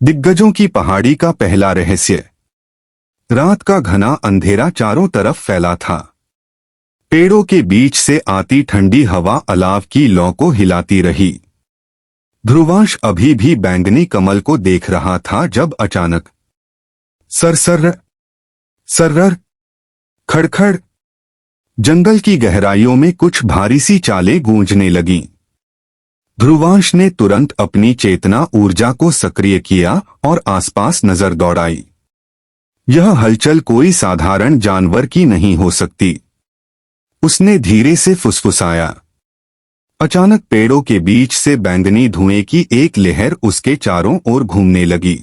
दिग्गजों की पहाड़ी का पहला रहस्य। रात का घना अंधेरा चारों तरफ फैला था। पेड़ों के बीच से आती ठंडी हवा अलाव की लौ को हिलाती रही। ध्रुवांश अभी भी बैंगनी कमल को देख रहा था जब अचानक सरसर सर्रर खड़खड़ जंगल की गहराइयों में कुछ भारी सी चालें गूंजने लगीं। ध्रुवांश ने तुरंत अपनी चेतना ऊर्जा को सक्रिय किया और आसपास नजर दौड़ाई। यह हलचल कोई साधारण जानवर की नहीं हो सकती। उसने धीरे से फुसफुसाया। अचानक पेड़ों के बीच से बैंगनी धुएं की एक लहर उसके चारों ओर घूमने लगी।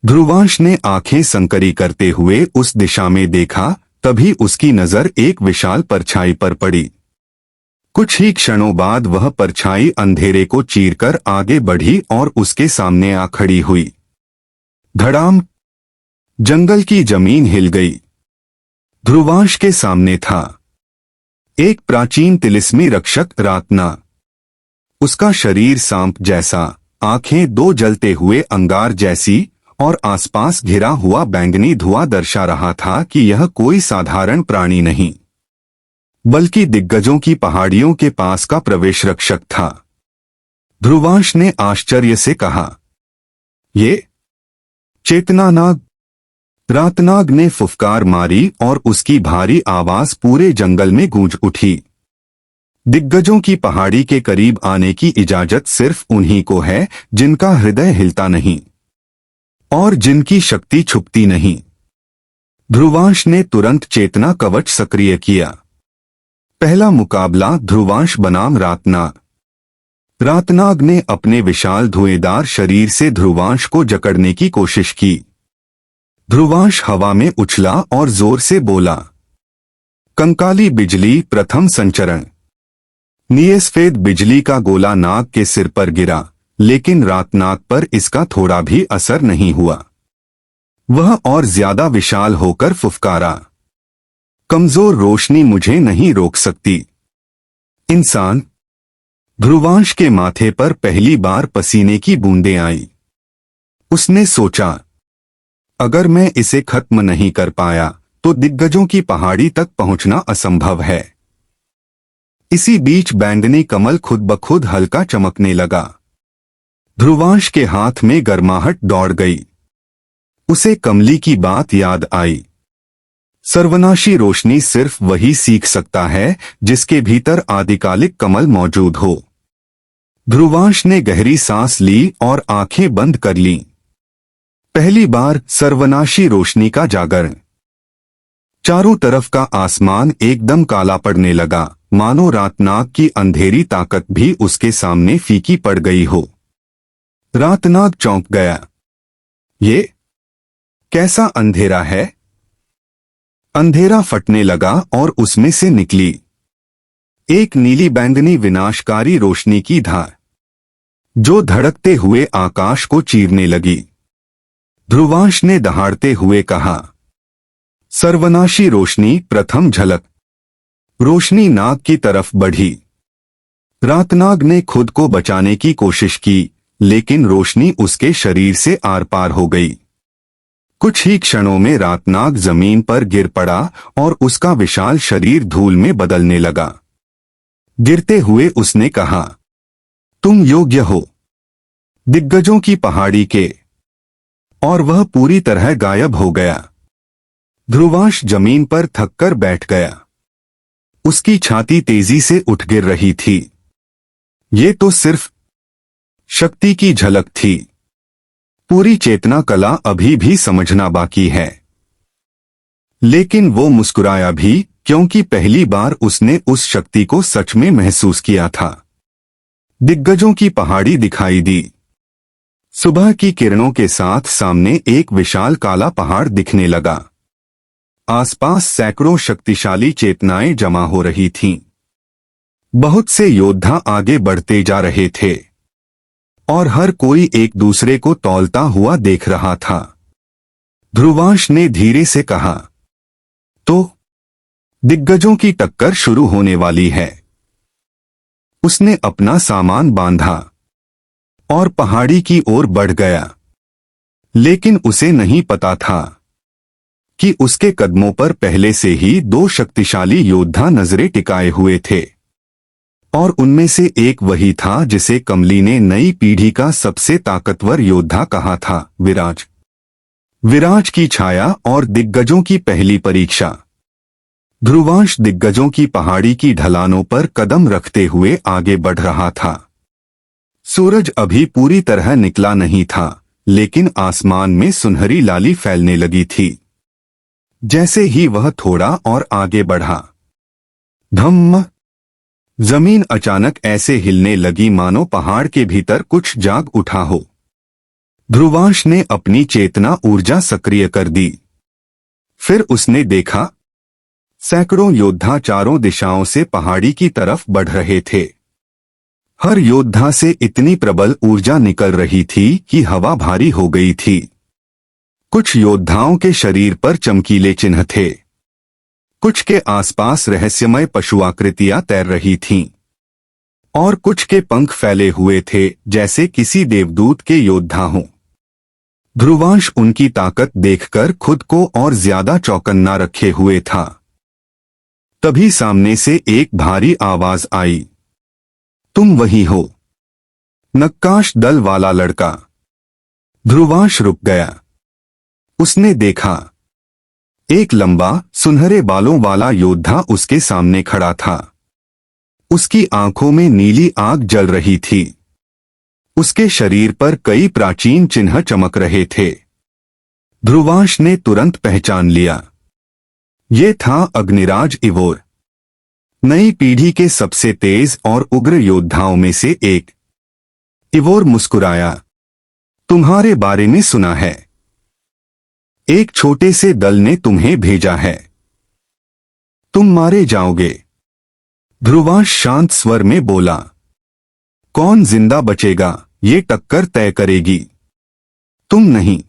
ध्रुवांश ने आंखें संकरी करते हुए उस दिशा में देखा, तभी उसकी नजर एक विशाल परछाई पर पड़ी। कुछ ही क्षणों बाद वह परछाई अंधेरे को चीरकर आगे बढ़ी और उसके सामने आ खड़ी हुई। धड़ाम! जंगल की जमीन हिल गई। ध्रुवांश के सामने था एक प्राचीन तिलिस्मी रक्षक रातना। उसका शरीर सांप जैसा, आंखें दो जलते हुए अंगार जैसी और आसपास घिरा हुआ बैंगनी धुआं दर्शा रहा था कि यह कोई साधारण प्राणी नहीं, बल्कि दिग्गजों की पहाड़ियों के पास का प्रवेश रक्षक था। ध्रुवांश ने आश्चर्य से कहा, ये चेतनानाग! रातनाग ने फुफकार मारी और उसकी भारी आवाज पूरे जंगल में गूंज उठी। दिग्गजों की पहाड़ी के करीब आने की इजाजत सिर्फ उन्हीं को है जिनका हृदय हिलता नहीं और जिनकी शक्ति छुपती नहीं। ध्रुवांश ने तुरंत चेतना कवच सक्रिय किया। पहला मुकाबला ध्रुवांश बनाम रातनाग। रातनाग ने अपने विशाल धुएंदार शरीर से ध्रुवांश को जकड़ने की कोशिश की। ध्रुवांश हवा में उछला और जोर से बोला, कंकाली बिजली प्रथम संचरण। नियसफेद बिजली का गोला नाग के सिर पर गिरा, लेकिन रातनाग पर इसका थोड़ा भी असर नहीं हुआ। वह और ज्यादा विशाल होकर फुफकारा, कमजोर रोशनी मुझे नहीं रोक सकती। इंसान! ध्रुवांश के माथे पर पहली बार पसीने की बूंदें आई। उसने सोचा, अगर मैं इसे खत्म नहीं कर पाया तो दिग्गजों की पहाड़ी तक पहुंचना असंभव है। इसी बीच बैंगनी कमल खुद ब खुद हल्का चमकने लगा। ध्रुवांश के हाथ में गर्माहट दौड़ गई। उसे कमली की बात याद आई। सर्वनाशी रोशनी सिर्फ वही सीख सकता है जिसके भीतर आदिकालिक कमल मौजूद हो। ध्रुवांश ने गहरी सांस ली और आंखें बंद कर लीं। पहली बार सर्वनाशी रोशनी का जागरण। चारों तरफ का आसमान एकदम काला पड़ने लगा, मानो रातनाग की अंधेरी ताकत भी उसके सामने फीकी पड़ गई हो। रातनाग चौंक गया। ये कैसा अंधेरा है? अंधेरा फटने लगा और उसमें से निकली एक नीली बैंगनी विनाशकारी रोशनी की धार, जो धड़कते हुए आकाश को चीरने लगी। ध्रुवांश ने दहाड़ते हुए कहा, सर्वनाशी रोशनी प्रथम झलक। रोशनी नाग की तरफ बढ़ी। रातनाग ने खुद को बचाने की कोशिश की, लेकिन रोशनी उसके शरीर से आर पार हो गई। कुछ ही क्षणों में रातनाग जमीन पर गिर पड़ा और उसका विशाल शरीर धूल में बदलने लगा। गिरते हुए उसने कहा, तुम योग्य हो दिग्गजों की पहाड़ी के। और वह पूरी तरह गायब हो गया। ध्रुवांश जमीन पर थककर बैठ गया। उसकी छाती तेजी से उठ गिर रही थी। ये तो सिर्फ शक्ति की झलक थी। पूरी चेतना कला अभी भी समझना बाकी है। लेकिन वो मुस्कुराया भी, क्योंकि पहली बार उसने उस शक्ति को सच में महसूस किया था। दिग्गजों की पहाड़ी दिखाई दी। सुबह की किरणों के साथ सामने एक विशाल काला पहाड़ दिखने लगा। आसपास सैकड़ों शक्तिशाली चेतनाएं जमा हो रही थीं। बहुत से योद्धा आगे बढ़ते जा रहे थे और हर कोई एक दूसरे को तौलता हुआ देख रहा था। ध्रुवांश ने धीरे से कहा, तो दिग्गजों की टक्कर शुरू होने वाली है। उसने अपना सामान बांधा और पहाड़ी की ओर बढ़ गया। लेकिन उसे नहीं पता था कि उसके कदमों पर पहले से ही दो शक्तिशाली योद्धा नजरें टिकाए हुए थे, और उनमें से एक वही था जिसे कमली ने नई पीढ़ी का सबसे ताकतवर योद्धा कहा था, विराज। विराज की छाया और दिग्गजों की पहली परीक्षा। ध्रुवांश दिग्गजों की पहाड़ी की ढलानों पर कदम रखते हुए आगे बढ़ रहा था। सूरज अभी पूरी तरह निकला नहीं था, लेकिन आसमान में सुनहरी लाली फैलने लगी थी। जैसे ही वह थोड़ा और आगे बढ़ा, धम्म, जमीन अचानक ऐसे हिलने लगी मानो पहाड़ के भीतर कुछ जाग उठा हो। ध्रुवांश ने अपनी चेतना ऊर्जा सक्रिय कर दी। फिर उसने देखा, सैकड़ों योद्धा चारों दिशाओं से पहाड़ी की तरफ बढ़ रहे थे। हर योद्धा से इतनी प्रबल ऊर्जा निकल रही थी कि हवा भारी हो गई थी। कुछ योद्धाओं के शरीर पर चमकीले चिन्ह थे, कुछ के आसपास रहस्यमय पशुआकृतियां तैर रही थीं, और कुछ के पंख फैले हुए थे जैसे किसी देवदूत के योद्धा हों। ध्रुवांश उनकी ताकत देखकर खुद को और ज्यादा चौकन्ना रखे हुए था। तभी सामने से एक भारी आवाज आई, तुम वही हो? नक्काश दल वाला लड़का। ध्रुवांश रुक गया। उसने देखा, एक लंबा सुनहरे बालों वाला योद्धा उसके सामने खड़ा था। उसकी आंखों में नीली आग जल रही थी। उसके शरीर पर कई प्राचीन चिन्ह चमक रहे थे। ध्रुवांश ने तुरंत पहचान लिया, ये था अग्निराज इवोर, नई पीढ़ी के सबसे तेज और उग्र योद्धाओं में से एक। इवोर मुस्कुराया, तुम्हारे बारे में सुना है। एक छोटे से दल ने तुम्हें भेजा है। तुम मारे जाओगे। ध्रुवांश शांत स्वर में बोला, कौन जिंदा बचेगा ये टक्कर तय करेगी, तुम नहीं।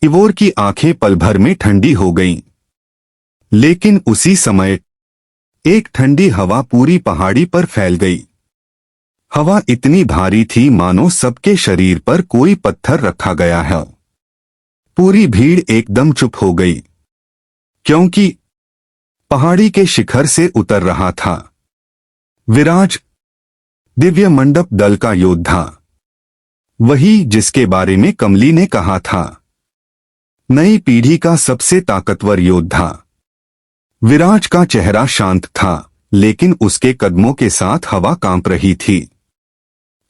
इवोर की आंखें पल भर में ठंडी हो गईं। लेकिन उसी समय एक ठंडी हवा पूरी पहाड़ी पर फैल गई। हवा इतनी भारी थी मानो सबके शरीर पर कोई पत्थर रखा गया है। पूरी भीड़ एकदम चुप हो गई, क्योंकि पहाड़ी के शिखर से उतर रहा था विराज, दिव्य मंडप दल का योद्धा, वही जिसके बारे में कमली ने कहा था, नई पीढ़ी का सबसे ताकतवर योद्धा। विराज का चेहरा शांत था, लेकिन उसके कदमों के साथ हवा कांप रही थी।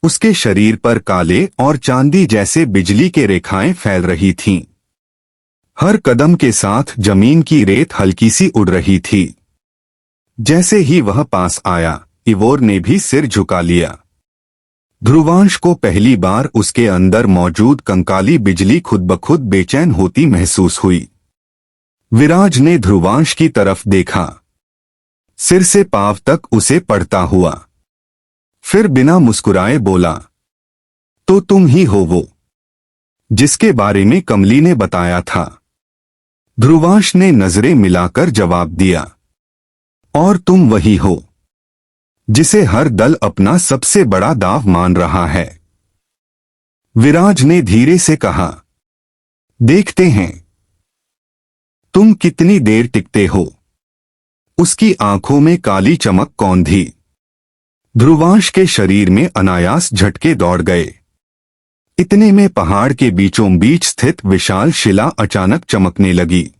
उसके शरीर पर काले और चांदी जैसे बिजली के रेखाएं फैल रही थीं। हर कदम के साथ जमीन की रेत हल्की सी उड़ रही थी। जैसे ही वह पास आया, इवोर ने भी सिर झुका लिया। ध्रुवांश को पहली बार उसके अंदर मौजूद कंकाली बिजली खुद ब खुद बेचैन होती महसूस हुई। विराज ने ध्रुवांश की तरफ देखा, सिर से पांव तक उसे पढ़ता हुआ। फिर बिना मुस्कुराए बोला, तो तुम ही हो वो जिसके बारे में कमली ने बताया था। ध्रुवांश ने नजरें मिलाकर जवाब दिया, और तुम वही हो जिसे हर दल अपना सबसे बड़ा दाव मान रहा है। विराज ने धीरे से कहा, देखते हैं तुम कितनी देर टिकते हो। उसकी आंखों में काली चमक कौन थी। ध्रुवांश के शरीर में अनायास झटके दौड़ गए। इतने में पहाड़ के बीचों बीच स्थित विशाल शिला अचानक चमकने लगी।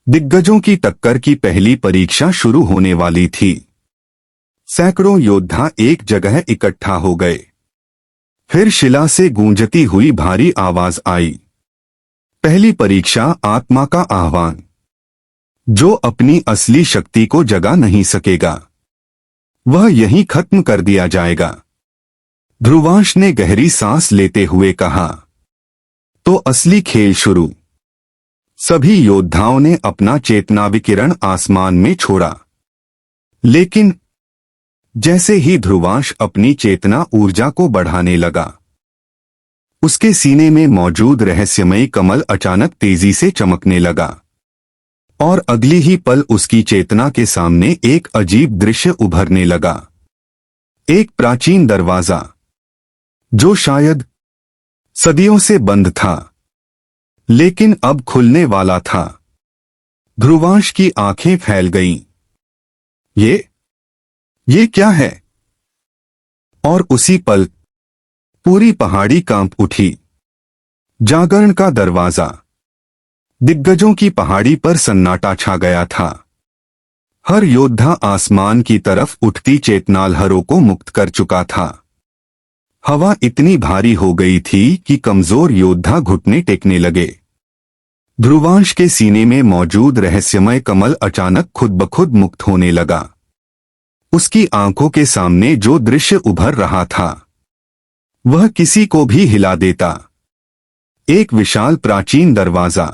दिग्गजों की टक्कर की पहली परीक्षा शुरू होने वाली थी। सैकड़ों योद्धा एक जगह इकट्ठा हो गए। फिर शिला से गूंजती हुई भारी आवाज आई, पहली परीक्षा आत्मा का आह्वान। जो अपनी असली शक्ति को जगा नहीं सकेगा, वह यहीं खत्म कर दिया जाएगा। ध्रुवांश ने गहरी सांस लेते हुए कहा, तो असली खेल शुरू। सभी योद्धाओं ने अपना चेतना विकिरण आसमान में छोड़ा। लेकिन जैसे ही ध्रुवांश अपनी चेतना ऊर्जा को बढ़ाने लगा, उसके सीने में मौजूद रहस्यमयी कमल अचानक तेजी से चमकने लगा, और अगली ही पल उसकी चेतना के सामने एक अजीब दृश्य उभरने लगा। एक प्राचीन दरवाजा, जो शायद सदियों से बंद था, लेकिन अब खुलने वाला था। ध्रुवांश की आंखें फैल गईं। ये क्या है? और उसी पल पूरी पहाड़ी कांप उठी। जागरण का दरवाजा। दिग्गजों की पहाड़ी पर सन्नाटा छा गया था। हर योद्धा आसमान की तरफ उठती चेतनालहरों को मुक्त कर चुका था। हवा इतनी भारी हो गई थी कि कमजोर योद्धा घुटने टेकने लगे। ध्रुवांश के सीने में मौजूद रहस्यमय कमल अचानक खुद ब खुद मुक्त होने लगा। उसकी आंखों के सामने जो दृश्य उभर रहा था वह किसी को भी हिला देता। एक विशाल प्राचीन दरवाजा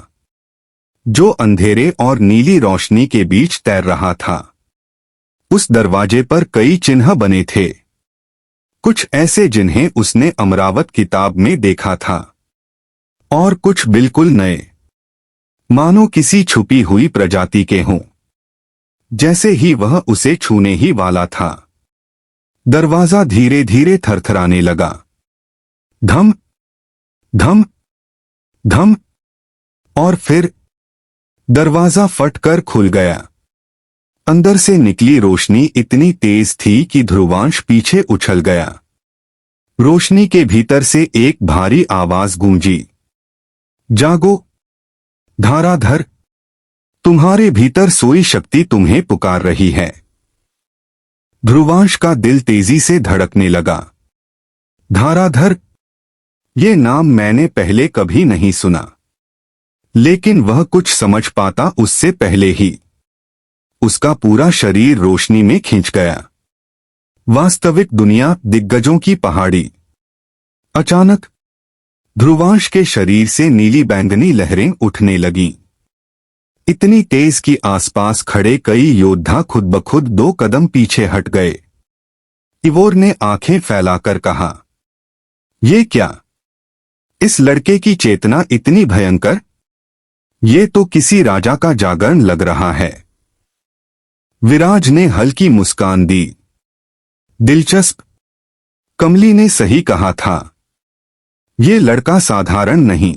जो अंधेरे और नीली रोशनी के बीच तैर रहा था। उस दरवाजे पर कई चिन्ह बने थे, कुछ ऐसे जिन्हें उसने अमरावत किताब में देखा था और कुछ बिल्कुल नए, मानो किसी छुपी हुई प्रजाति के हों। जैसे ही वह उसे छूने ही वाला था, दरवाजा धीरे धीरे थरथराने लगा। धम धम धम, और फिर दरवाजा फटकर खुल गया। अंदर से निकली रोशनी इतनी तेज थी कि ध्रुवांश पीछे उछल गया। रोशनी के भीतर से एक भारी आवाज गूंजी, जागो धाराधर, तुम्हारे भीतर सोई शक्ति तुम्हें पुकार रही है। ध्रुवांश का दिल तेजी से धड़कने लगा। धाराधर, ये नाम मैंने पहले कभी नहीं सुना, लेकिन वह कुछ समझ पाता उससे पहले ही उसका पूरा शरीर रोशनी में खिंच गया। वास्तविक दुनिया, दिग्गजों की पहाड़ी। अचानक ध्रुवांश के शरीर से नीली बैंगनी लहरें उठने लगीं। इतनी तेज कि आसपास खड़े कई योद्धा खुद ब खुद 2 कदम पीछे हट गए। इवोर ने आंखें फैलाकर कहा, ये क्या? इस लड़के की चेतना इतनी भयंकर? ये तो किसी राजा का जागरण लग रहा है। विराज ने हल्की मुस्कान दी। दिलचस्प, कमली ने सही कहा था। ये लड़का साधारण नहीं।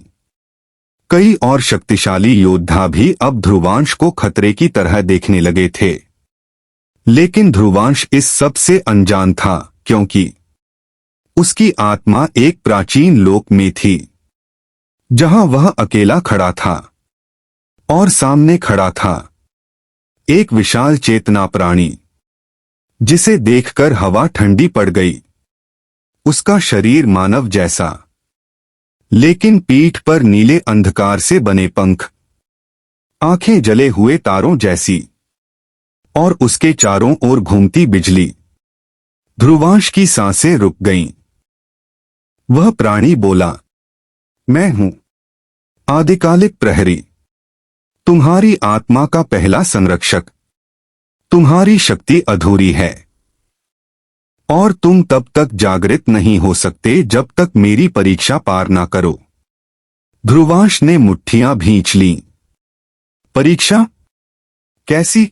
कई और शक्तिशाली योद्धा भी अब ध्रुवांश को खतरे की तरह देखने लगे थे, लेकिन ध्रुवांश इस सब से अनजान था, क्योंकि उसकी आत्मा एक प्राचीन लोक में थी, जहां वह अकेला खड़ा था और सामने खड़ा था एक विशाल चेतना प्राणी, जिसे देखकर हवा ठंडी पड़ गई। उसका शरीर मानव जैसा, लेकिन पीठ पर नीले अंधकार से बने पंख, आंखें जले हुए तारों जैसी, और उसके चारों ओर घूमती बिजली। ध्रुवांश की सांसें रुक गईं। वह प्राणी बोला, मैं हूं आदिकालिक प्रहरी, तुम्हारी आत्मा का पहला संरक्षक। तुम्हारी शक्ति अधूरी है और तुम तब तक जागृत नहीं हो सकते जब तक मेरी परीक्षा पार ना करो। ध्रुवांश ने मुट्ठियां भींच लीं। परीक्षा? कैसी?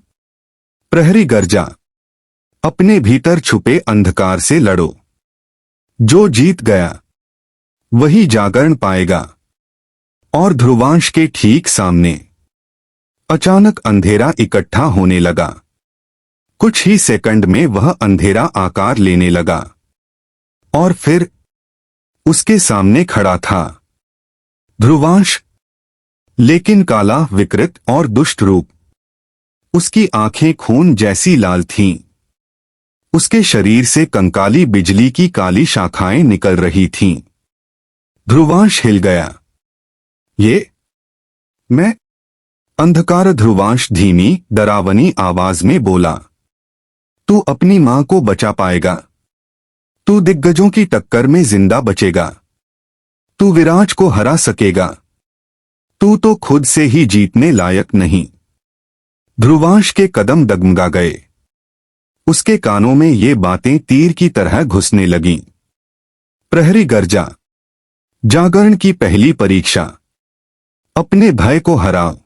प्रहरी गर्जा, अपने भीतर छुपे अंधकार से लड़ो। जो जीत गया वही जागरण पाएगा। और ध्रुवांश के ठीक सामने अचानक अंधेरा इकट्ठा होने लगा। कुछ ही सेकंड में वह अंधेरा आकार लेने लगा और फिर उसके सामने खड़ा था ध्रुवांश, लेकिन काला, विकृत और दुष्ट रूप। उसकी आंखें खून जैसी लाल थीं। उसके शरीर से कंकाली बिजली की काली शाखाएं निकल रही थीं। ध्रुवांश हिल गया। ये मैं? अंधकार ध्रुवांश धीमी, डरावनी आवाज में बोला, तू अपनी मां को बचा पाएगा। तू दिग्गजों की टक्कर में जिंदा बचेगा। तू विराज को हरा सकेगा। तू तो खुद से ही जीतने लायक नहीं। ध्रुवांश के कदम डगमगा गए। उसके कानों में ये बातें तीर की तरह घुसने लगीं। प्रहरी गर्जा, जागरण की पहली परीक्षा। अपने भय को हराओ।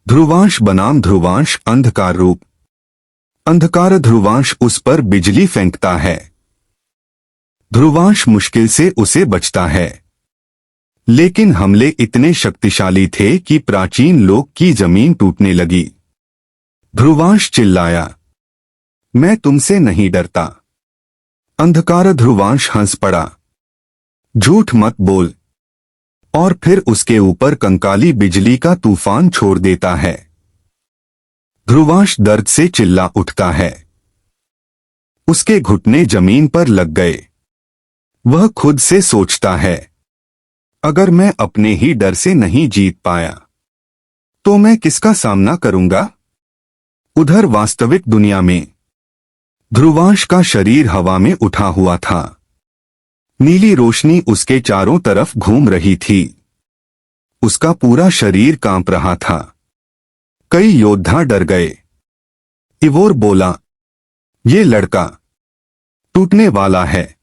ध्रुवांश बनाम ध्रुवांश, अंधकार रूप। अंधकार ध्रुवांश उस पर बिजली फेंकता है। ध्रुवांश मुश्किल से उसे बचता है, लेकिन हमले इतने शक्तिशाली थे कि प्राचीन लोक की जमीन टूटने लगी। ध्रुवांश चिल्लाया, मैं तुमसे नहीं डरता। अंधकार ध्रुवांश हंस पड़ा, झूठ मत बोल। और फिर उसके ऊपर कंकाली बिजली का तूफान छोड़ देता है। ध्रुवांश दर्द से चिल्ला उठता है। उसके घुटने जमीन पर लग गए। वह खुद से सोचता है, अगर मैं अपने ही डर से नहीं जीत पाया तो मैं किसका सामना करूंगा। उधर वास्तविक दुनिया में ध्रुवांश का शरीर हवा में उठा हुआ था। नीली रोशनी उसके चारों तरफ घूम रही थी। उसका पूरा शरीर कांप रहा था। कई योद्धा डर गए। इवोर बोला, ये लड़का टूटने वाला है।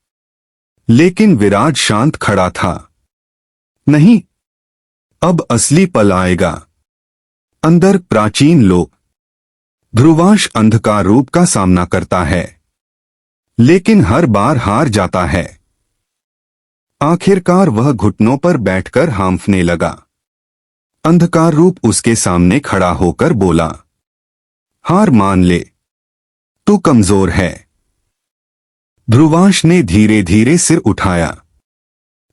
लेकिन विराज शांत खड़ा था। नहीं, अब असली पल आएगा। अंदर प्राचीन लोक। ध्रुवांश अंधकार रूप का सामना करता है, लेकिन हर बार हार जाता है। आखिरकार वह घुटनों पर बैठकर हांफने लगा। अंधकार रूप उसके सामने खड़ा होकर बोला, हार मान ले, तू कमजोर है। ध्रुवांश ने धीरे धीरे सिर उठाया।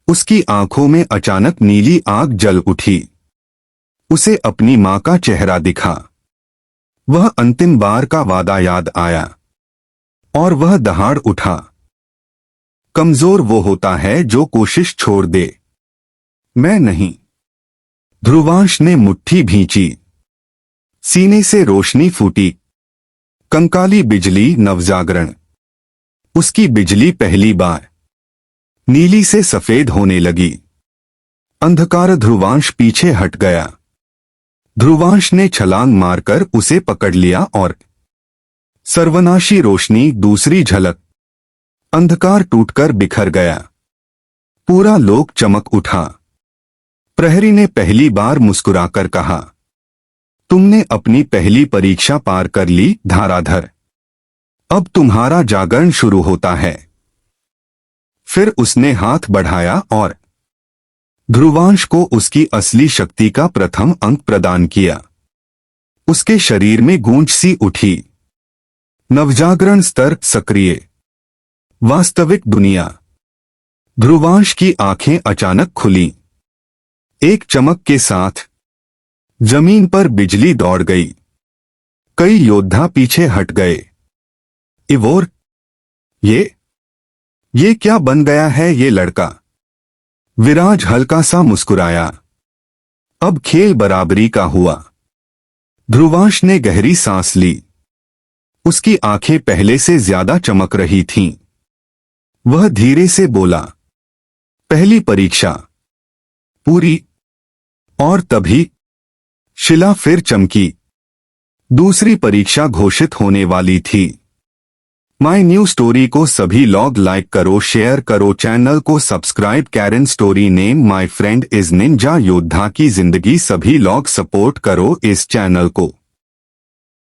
उसकी आंखों में अचानक नीली आग जल उठी। उसे अपनी मां का चेहरा दिखा। वह अंतिम बार का वादा याद आया और वह दहाड़ उठा। कमजोर वो होता है जो कोशिश छोड़ दे, मैं नहीं। ध्रुवांश ने मुट्ठी भींची। सीने से रोशनी फूटी। कंकाली बिजली नवजागरण। उसकी बिजली पहली बार नीली से सफेद होने लगी। अंधकार ध्रुवांश पीछे हट गया। ध्रुवांश ने छलांग मारकर उसे पकड़ लिया और सर्वनाशी रोशनी दूसरी झलक। अंधकार टूटकर बिखर गया। पूरा लोक चमक उठा। प्रहरी ने पहली बार मुस्कुराकर कहा, तुमने अपनी पहली परीक्षा पार कर ली धाराधर। अब तुम्हारा जागरण शुरू होता है। फिर उसने हाथ बढ़ाया और ध्रुवांश को उसकी असली शक्ति का प्रथम अंक प्रदान किया। उसके शरीर में गूंज सी उठी। नवजागरण स्तर सक्रिय। वास्तविक दुनिया। ध्रुवांश की आंखें अचानक खुली। एक चमक के साथ जमीन पर बिजली दौड़ गई। कई योद्धा पीछे हट गए। इवोर, ये क्या बन गया है ये लड़का। विराज हल्का सा मुस्कुराया। अब खेल बराबरी का हुआ। ध्रुवांश ने गहरी सांस ली। उसकी आंखें पहले से ज्यादा चमक रही थीं। वह धीरे से बोला, पहली परीक्षा पूरी। और तभी शिला फिर चमकी। दूसरी परीक्षा घोषित होने वाली थी। माय न्यू स्टोरी को सभी लोग लाइक करो, शेयर करो, चैनल को subscribe. Karen story name my friend is ninja. योद्धा की जिंदगी। सभी लोग सपोर्ट करो इस चैनल को।